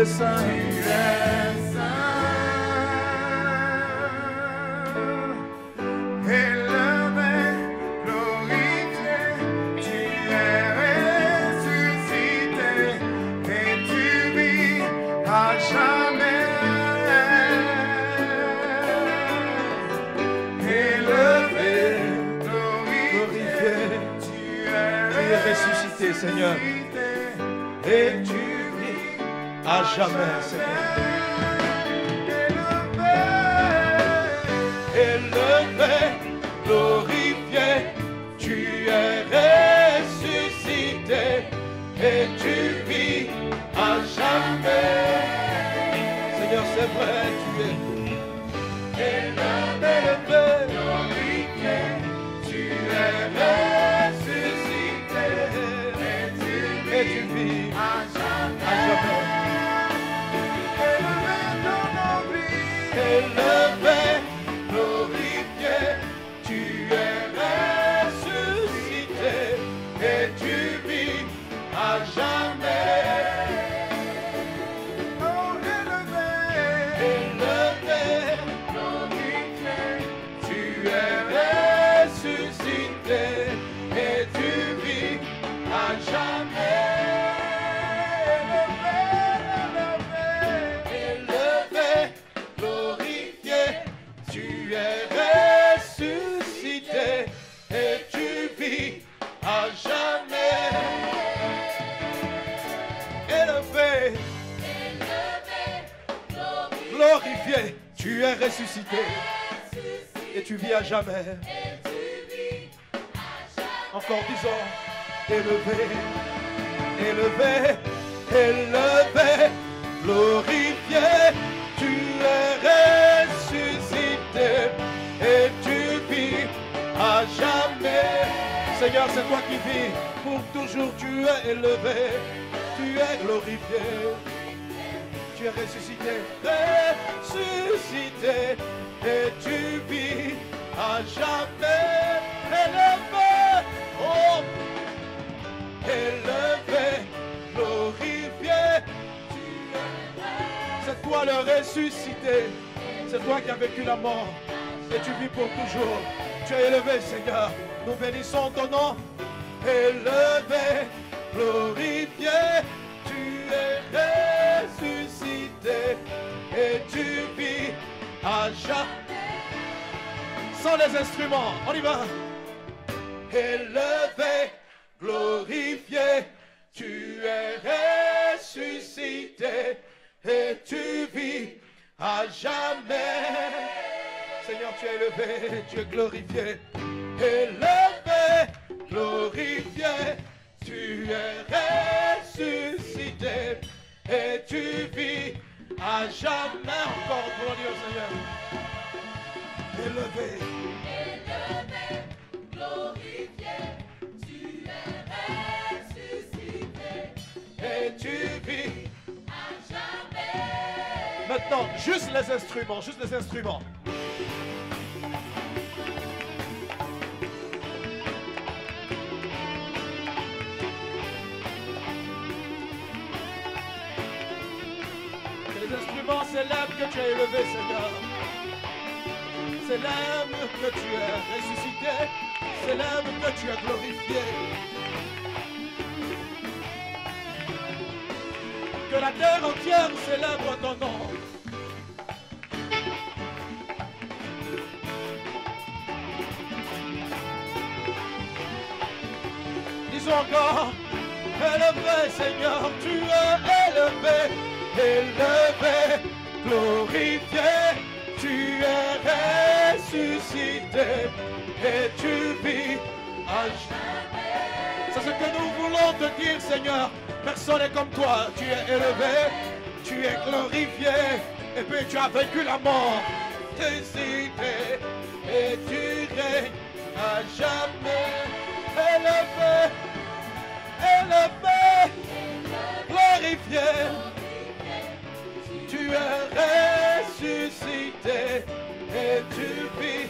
es saint. Seigneur, et tu vis à jamais, Seigneur. Élevé, glorifié, tu es ressuscité, et tu vis à jamais. Seigneur, c'est vrai, tu es élevé, glorifié, tu es ressuscité. Et tu vis à jamais. Élevé, glorifié, tu es ressuscité et tu vis à jamais. Oh, élevé, glorifié, tu es ressuscité et tu vis à jamais. Glorifié, tu es ressuscité et tu vis à jamais. Encore disons, élevé, élevé, élevé, glorifié, tu es ressuscité et tu vis à jamais. Seigneur, c'est toi qui vis pour toujours, tu es élevé, tu es glorifié. Tu es ressuscité, ressuscité, et tu vis à jamais. Élevé, oh, élevé, glorifié. C'est toi le ressuscité, c'est toi qui as vécu la mort, et tu vis pour toujours. Tu es élevé, Seigneur, nous bénissons ton nom. Élevé, glorifié, tu es ressuscité et tu vis à jamais. Sans les instruments, on y va. Élevé, glorifié, tu es ressuscité et tu vis à jamais. Seigneur, tu es élevé, tu es glorifié. Élevé, glorifié, tu es ressuscité et tu vis à jamais. Encore pour le dire, Seigneur. Élevé, élevé, glorifié, tu es ressuscité et tu vis à jamais. Maintenant, juste les instruments, juste les instruments. Célèbre que tu es élevé, Seigneur. Célèbre que tu es ressuscité. Célèbre que tu es glorifié. Que la terre entière célèbre ton nom. Disons encore, élevé, Seigneur, tu es élevé. Élevé, glorifié, tu es ressuscité et tu vis à jamais. C'est ce que nous voulons te dire, Seigneur. Personne n'est comme toi. Tu es élevé, tu es glorifié et puis tu as vaincu la mort. Ressuscité et tu règnes à jamais. Élevé, élevé, glorifié. Tu es ressuscité et tu vis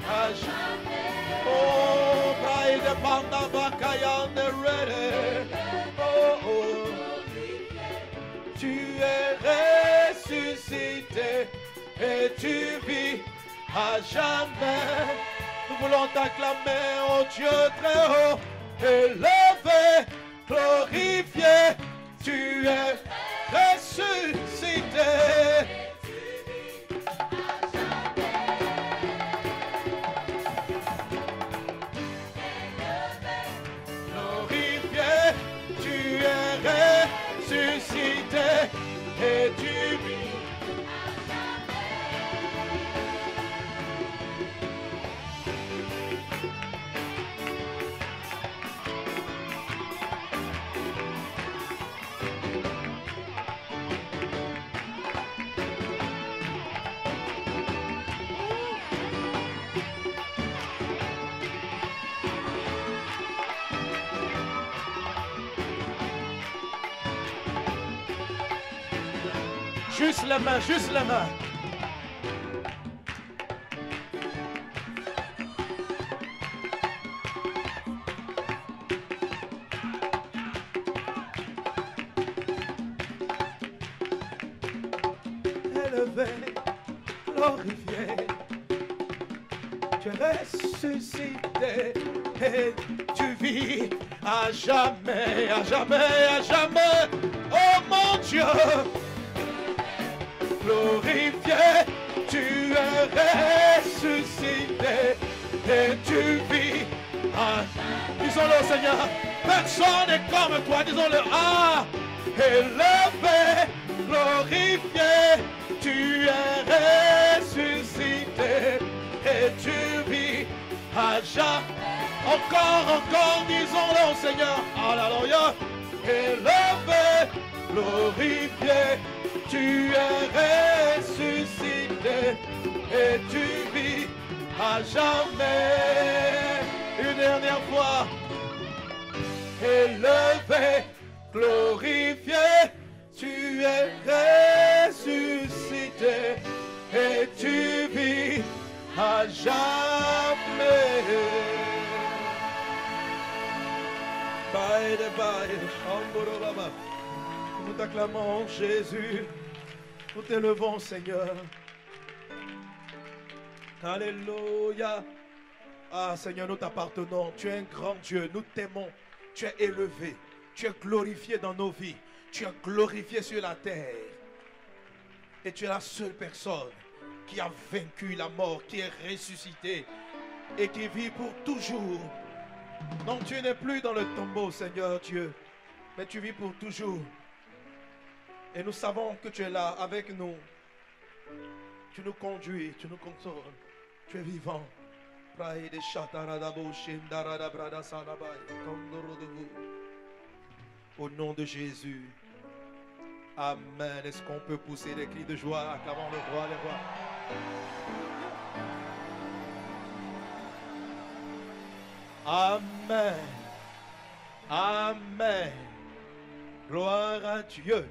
à jamais. Oh, pride de Pandabakayan de Rede. Oh, oh. Tu es à jamais. Nous voulons t'acclamer, oh Dieu très haut, élevé, glorifié, tu es ressuscité. Glorifié, tu es ressuscité et tu vis. Juste la main, juste la main. Élevé, glorifié, tu es ressuscité et tu vis à jamais, à jamais, à jamais. Oh mon Dieu! Glorifié, tu es ressuscité et tu vis. Ah, disons-le Seigneur, personne n'est comme toi, disons-le. Ah, élevé, glorifié, tu es ressuscité et tu vis à jamais. Encore, disons-le Seigneur. Alléluia, élevé, glorifié. Tu es ressuscité et tu vis à jamais. Une dernière fois. Élevé, glorifié, tu es ressuscité et tu vis à jamais. Bye, bye. Nous t'acclamons, Jésus. Nous t'élevons, Seigneur. Alléluia. Ah, Seigneur, nous t'appartenons. Tu es un grand Dieu. Nous t'aimons. Tu es élevé. Tu es glorifié dans nos vies. Tu es glorifié sur la terre. Et tu es la seule personne qui a vaincu la mort, qui est ressuscitée et qui vit pour toujours. Non, tu n'es plus dans le tombeau, Seigneur Dieu, mais tu vis pour toujours. Et nous savons que tu es là avec nous. Tu nous conduis, tu nous consoles. Tu es vivant. Au nom de Jésus. Amen. Est-ce qu'on peut pousser des cris de joie, acclamant le roi, les rois? Amen. Amen. Gloire à Dieu.